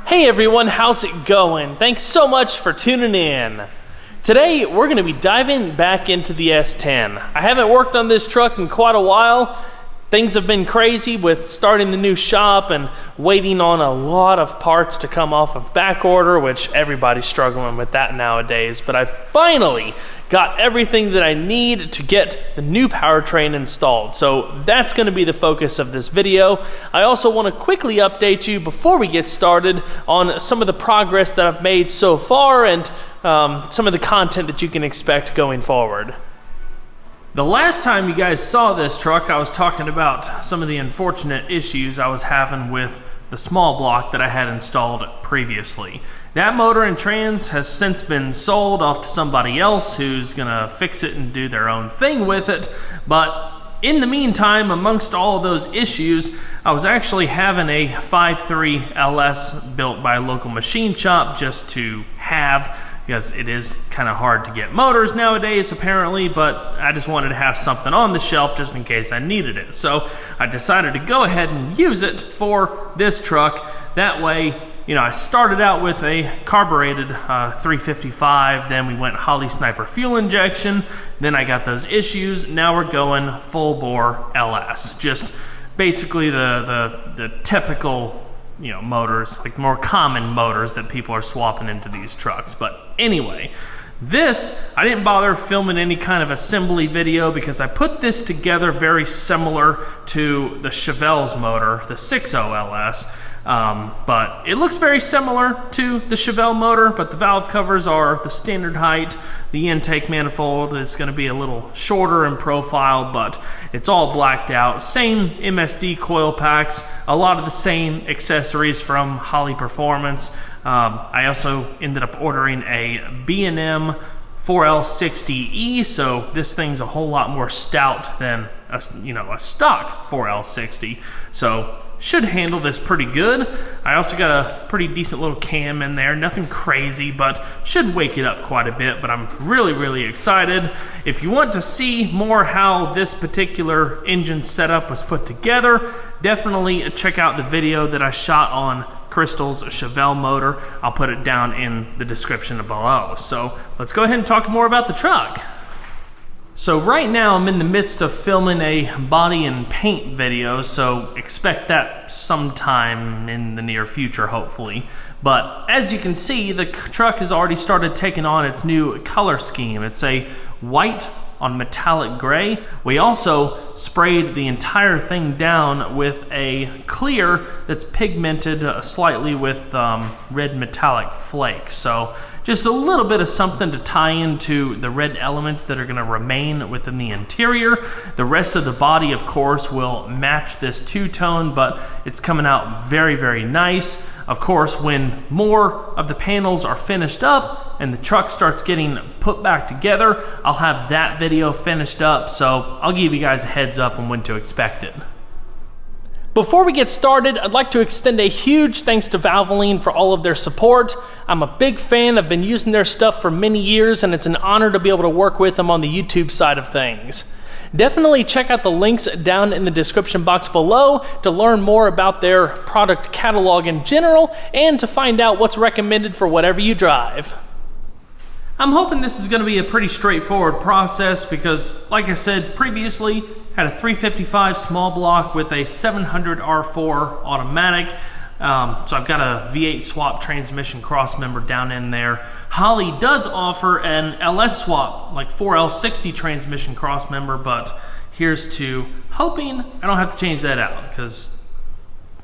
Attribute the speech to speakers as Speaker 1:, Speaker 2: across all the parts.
Speaker 1: Hey everyone, how's it going? Thanks so much for tuning in. Today we're going to be diving back into the S10. I haven't worked on this truck in quite a while. Things have been crazy with starting the new shop and waiting on a lot of parts to come off of back order, which everybody's struggling with that nowadays. But I finally got everything that I need to get the new powertrain installed. So that's going to be the focus of this video. I also want to quickly update you before we get started on some of the progress that I've made so far and some of the content that you can expect going forward. The last time you guys saw this truck, I was talking about some of the unfortunate issues I was having with the small block that I had installed previously. That motor and trans has since been sold off to somebody else who's gonna fix it and do their own thing with it. But in the meantime, amongst all of those issues, I was actually having a 5.3 LS built by a local machine shop just to have, because it is kind of hard to get motors nowadays apparently, but I just wanted to have something on the shelf just in case I needed it. So I decided to go ahead and use it for this truck. That way, you know, I started out with a carbureted 355, then we went Holley Sniper fuel injection, then I got those issues. Now we're going full bore LS. Just basically the typical, you know, motors, like more common motors that people are swapping into these trucks. But anyway, this, I didn't bother filming any kind of assembly video because I put this together very similar to the Chevelle's motor, the 6.0 LS. But it looks very similar to the Chevelle motor, but the valve covers are the standard height. The intake manifold is going to be a little shorter in profile, but it's all blacked out. Same MSD coil packs, a lot of the same accessories from Holley Performance. I also ended up ordering a B&M 4L60E, so this thing's a whole lot more stout than a stock 4L60. So should handle this pretty good. I also got a pretty decent little cam in there, nothing crazy, but should wake it up quite a bit. But I'm really excited. If you want to see more how this particular engine setup was put together, definitely check out the video that I shot on Crystal's Chevelle motor. I'll put it down in the description below. So let's go ahead and talk more about the truck. So right now I'm in the midst of filming a body and paint video, so expect that sometime in the near future, hopefully. But as you can see, the truck has already started taking on its new color scheme. It's a white on metallic gray. We also sprayed the entire thing down with a clear that's pigmented slightly with red metallic flakes. So just a little bit of something to tie into the red elements that are going to remain within the interior. The rest of the body, of course, will match this two-tone, but it's coming out very nice. Of course, when more of the panels are finished up and the truck starts getting put back together, I'll have that video finished up, so I'll give you guys a heads up on when to expect it. Before we get started, I'd like to extend a huge thanks to Valvoline for all of their support. I'm a big fan. I've been using their stuff for many years, and it's an honor to be able to work with them on the YouTube side of things. Definitely check out the links down in the description box below to learn more about their product catalog in general and to find out what's recommended for whatever you drive. I'm hoping this is going to be a pretty straightforward process because, like I said previously, had a 355 small block with a 700 R4 automatic. So I've got a V8 swap transmission crossmember down in there. Holley does offer an LS swap, like 4L60 transmission crossmember, but here's to hoping I don't have to change that out because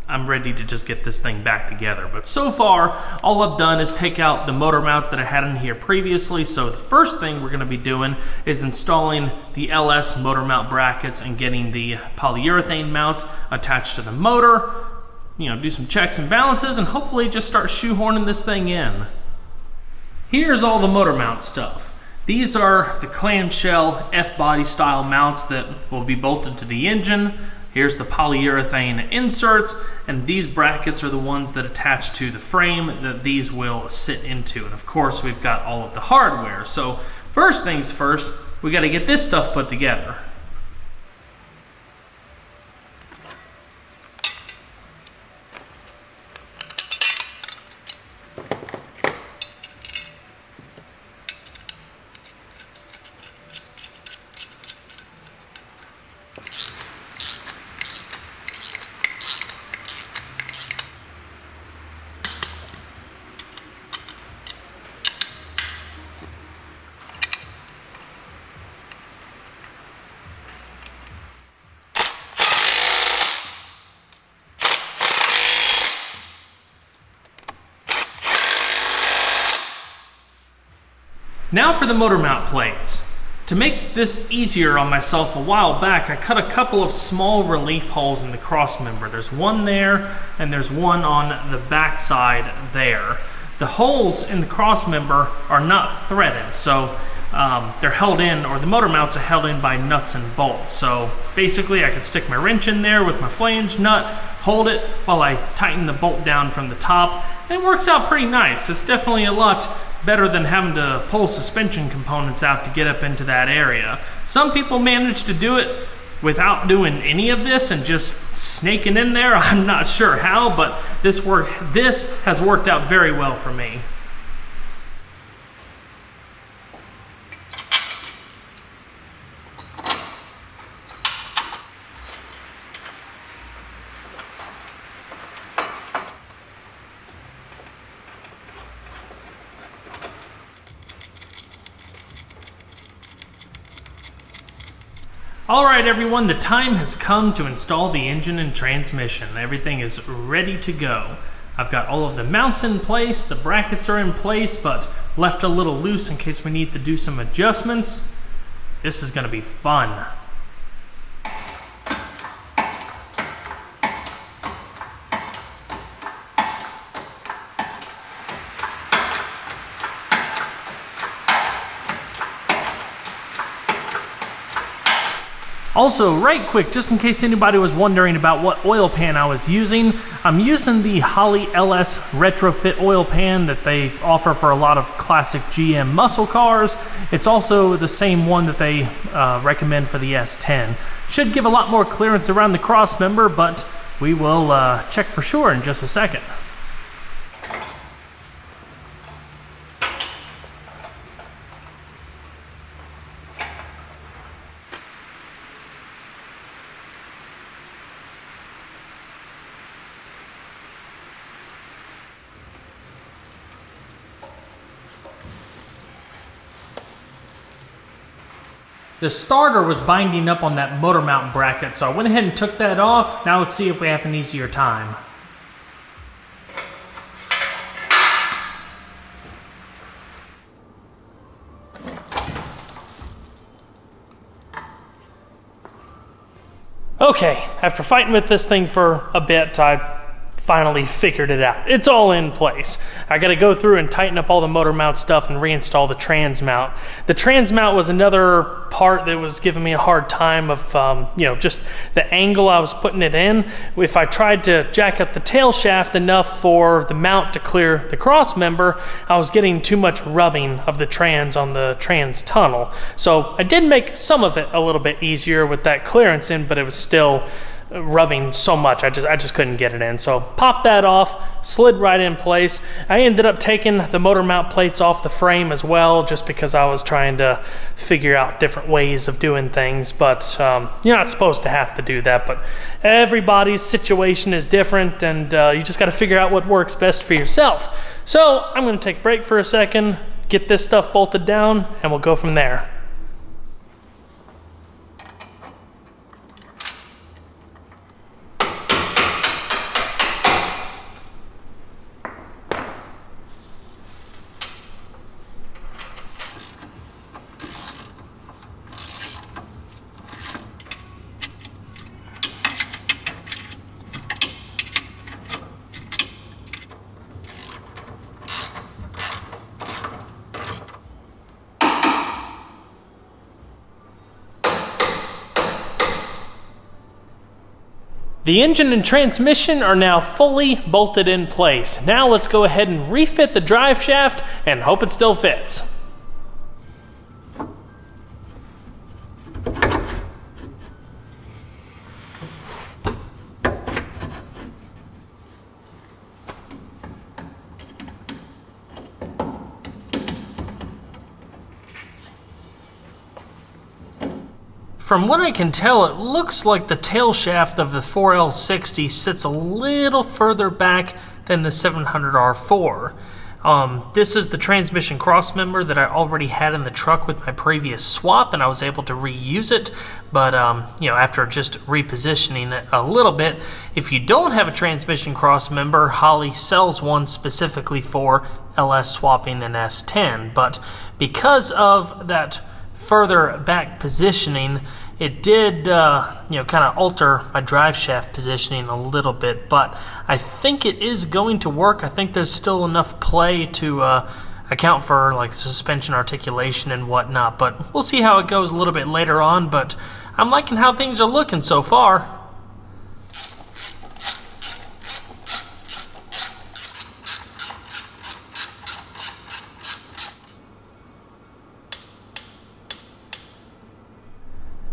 Speaker 1: I'm ready to just get this thing back together. But so far, all I've done is take out the motor mounts that I had in here previously. So the first thing we're gonna be doing is installing the LS motor mount brackets and getting the polyurethane mounts attached to the motor. You know, do some checks and balances and hopefully just start shoehorning this thing in. Here's all the motor mount stuff. These are the clamshell F-body style mounts that will be bolted to the engine. Here's the polyurethane inserts, and these brackets are the ones that attach to the frame that these will sit into. And of course, we've got all of the hardware. So first things first, we got to get this stuff put together. Now for the motor mount plates. To make this easier on myself a while back, I cut a couple of small relief holes in the cross member. There's one there, and there's one on the back side there. The holes in the cross member are not threaded, so they're held in, or the motor mounts are held in by nuts and bolts. So basically I can stick my wrench in there with my flange nut, hold it while I tighten the bolt down from the top, and it works out pretty nice. It's definitely a lot better than having to pull suspension components out to get up into that area. Some people manage to do it without doing any of this and just snaking in there. I'm not sure how, but this has worked out very well for me. All right, everyone, the time has come to install the engine and transmission. Everything is ready to go. I've got all of the mounts in place, the brackets are in place, but left a little loose in case we need to do some adjustments. This is gonna be fun. Also, right quick, just in case anybody was wondering about what oil pan I was using, I'm using the Holley LS retrofit oil pan that they offer for a lot of classic GM muscle cars. It's also the same one that they recommend for the S10. Should give a lot more clearance around the cross member, but we will check for sure in just a second. The starter was binding up on that motor mount bracket, so I went ahead and took that off. Now let's see if we have an easier time. Okay, after fighting with this thing for a bit, I finally figured it out. It's all in place. I got to go through and tighten up all the motor mount stuff and reinstall the trans mount. The trans mount was another part that was giving me a hard time of, just the angle I was putting it in. If I tried to jack up the tail shaft enough for the mount to clear the cross member, I was getting too much rubbing of the trans on the trans tunnel. So I did make some of it a little bit easier with that clearance in, but it was still rubbing so much I just couldn't get it in. So popped that off, slid right in place. I ended up taking the motor mount plates off the frame as well, just because I was trying to figure out different ways of doing things. But you're not supposed to have to do that, but everybody's situation is different, and you just got to figure out what works best for yourself. So I'm going to take a break for a second, get this stuff bolted down, and we'll go from there. The engine and transmission are now fully bolted in place. Now let's go ahead and refit the drive shaft and hope it still fits. From what I can tell, it looks like the tail shaft of the 4L60 sits a little further back than the 700R4. This is the transmission crossmember that I already had in the truck with my previous swap, and I was able to reuse it. But after just repositioning it a little bit, if you don't have a transmission crossmember, Holley sells one specifically for LS swapping an S10. But because of that further back positioning, it did kind of alter my drive shaft positioning a little bit, but I think it is going to work. I think there's still enough play to account for like suspension articulation and whatnot, but we'll see how it goes a little bit later on. But I'm liking how things are looking so far.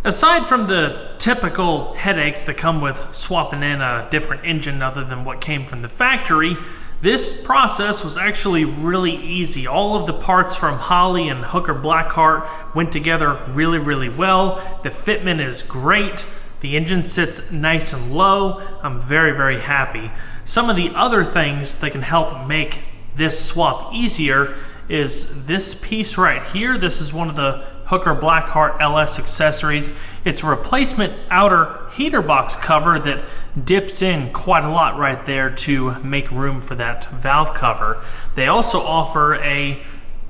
Speaker 1: Aside from the typical headaches that come with swapping in a different engine other than what came from the factory, this process was actually really easy. All of the parts from Holley and Hooker Blackheart went together really, really well. The fitment is great. The engine sits nice and low. I'm very, very happy. Some of the other things that can help make this swap easier is this piece right here. This is one of the Hooker Blackheart LS accessories. It's a replacement outer heater box cover that dips in quite a lot right there to make room for that valve cover. They also offer a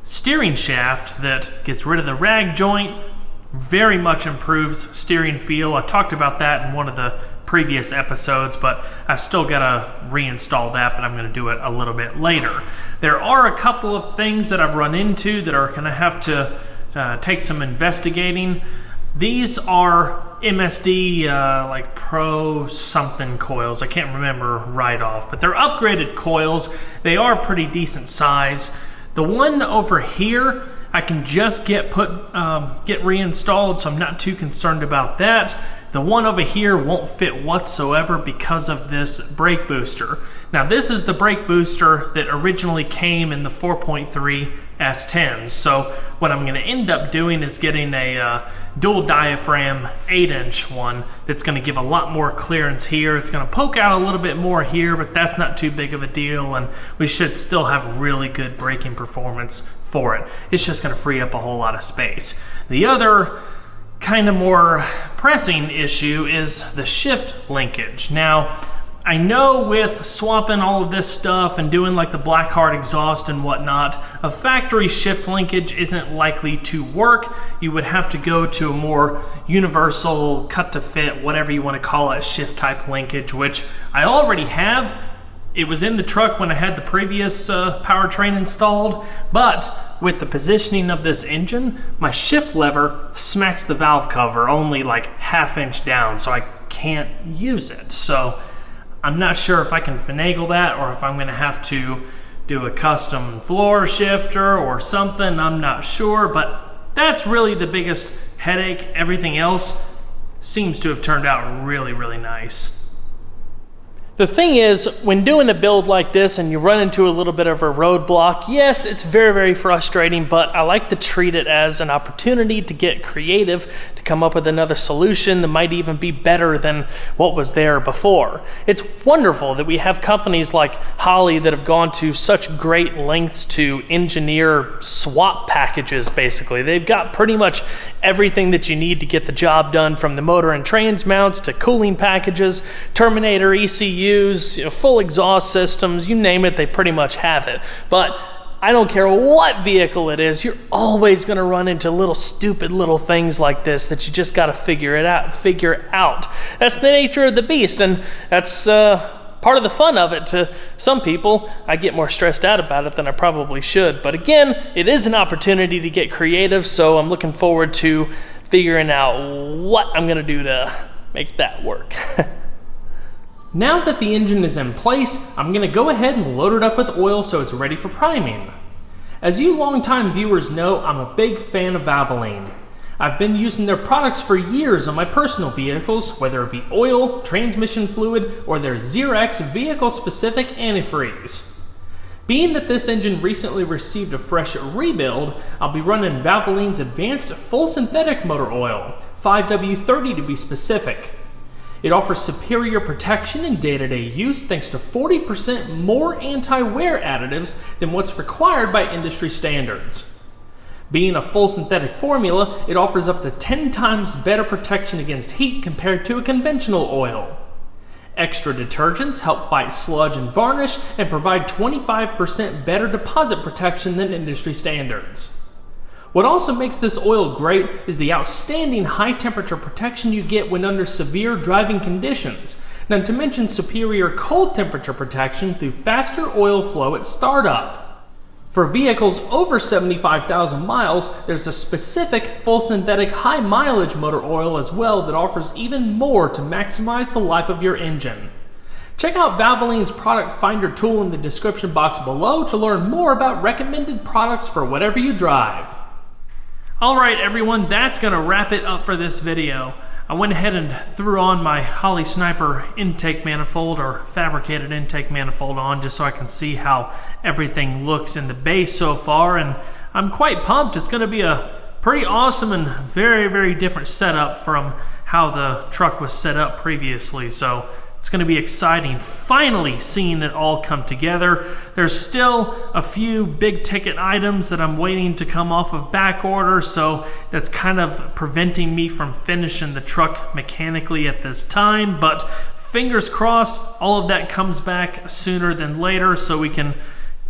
Speaker 1: steering shaft that gets rid of the rag joint, very much improves steering feel. I talked about that in one of the previous episodes, but I've still got to reinstall that, but I'm going to do it a little bit later. There are a couple of things that I've run into that are going to have to take some investigating. These are MSD like Pro something coils. I can't remember right off, but they're upgraded coils. They are pretty decent size. The one over here I can just get reinstalled, so I'm not too concerned about that. The one over here won't fit whatsoever because of this brake booster. Now this is the brake booster that originally came in the 4.3 S10's. So what I'm going to end up doing is getting a dual diaphragm 8-inch one that's going to give a lot more clearance here. It's going to poke out a little bit more here, but that's not too big of a deal, and we should still have really good braking performance for it. It's just going to free up a whole lot of space. The other kind of more pressing issue is the shift linkage. Now, I know with swapping all of this stuff and doing like the Blackheart exhaust and whatnot, a factory shift linkage isn't likely to work. You would have to go to a more universal cut to fit, whatever you want to call it, shift type linkage, which I already have. It was in the truck when I had the previous powertrain installed, but with the positioning of this engine, my shift lever smacks the valve cover only like ½ inch down, so I can't use it. So I'm not sure if I can finagle that or if I'm going to have to do a custom floor shifter or something. I'm not sure, but that's really the biggest headache. Everything else seems to have turned out really, really nice. The thing is, when doing a build like this and you run into a little bit of a roadblock, yes, it's very, very frustrating, but I like to treat it as an opportunity to get creative, to come up with another solution that might even be better than what was there before. It's wonderful that we have companies like Holley that have gone to such great lengths to engineer swap packages, basically. They've got pretty much everything that you need to get the job done, from the motor and trans mounts to cooling packages, terminator ECU, full exhaust systems, you name it, they pretty much have it. But I don't care what vehicle it is, you're always going to run into little stupid little things like this that you just got to figure out. That's the nature of the beast, and that's part of the fun of it. To some people, I get more stressed out about it than I probably should. But again, it is an opportunity to get creative, so I'm looking forward to figuring out what I'm going to do to make that work. Now that the engine is in place, I'm going to go ahead and load it up with oil so it's ready for priming. As you longtime viewers know, I'm a big fan of Valvoline. I've been using their products for years on my personal vehicles, whether it be oil, transmission fluid, or their Xerox vehicle-specific antifreeze. Being that this engine recently received a fresh rebuild, I'll be running Valvoline's advanced full synthetic motor oil, 5W30 to be specific. It offers superior protection in day-to-day use thanks to 40% more anti-wear additives than what's required by industry standards. Being a full synthetic formula, it offers up to 10 times better protection against heat compared to a conventional oil. Extra detergents help fight sludge and varnish and provide 25% better deposit protection than industry standards. What also makes this oil great is the outstanding high temperature protection you get when under severe driving conditions, not to mention superior cold temperature protection through faster oil flow at startup. For vehicles over 75,000 miles, there's a specific full synthetic high mileage motor oil as well that offers even more to maximize the life of your engine. Check out Valvoline's product finder tool in the description box below to learn more about recommended products for whatever you drive. Alright everyone, that's going to wrap it up for this video. I went ahead and threw on my Holley Sniper intake manifold or fabricated intake manifold on just so I can see how everything looks in the base so far, and I'm quite pumped. It's going to be a pretty awesome and very, very different setup from how the truck was set up previously, so it's going to be exciting finally seeing it all come together. There's still a few big ticket items that I'm waiting to come off of back order, so that's kind of preventing me from finishing the truck mechanically at this time, but fingers crossed all of that comes back sooner than later so we can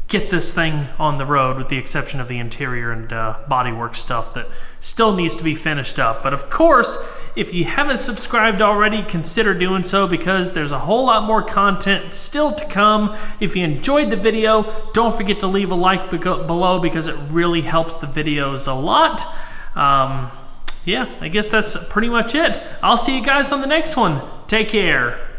Speaker 1: get this thing on the road, with the exception of the interior and bodywork stuff that still needs to be finished up. But of course, if you haven't subscribed already, consider doing so because there's a whole lot more content still to come. If you enjoyed the video, don't forget to leave a like below because it really helps the videos a lot. Yeah, I guess that's pretty much it. I'll see you guys on the next one. Take care.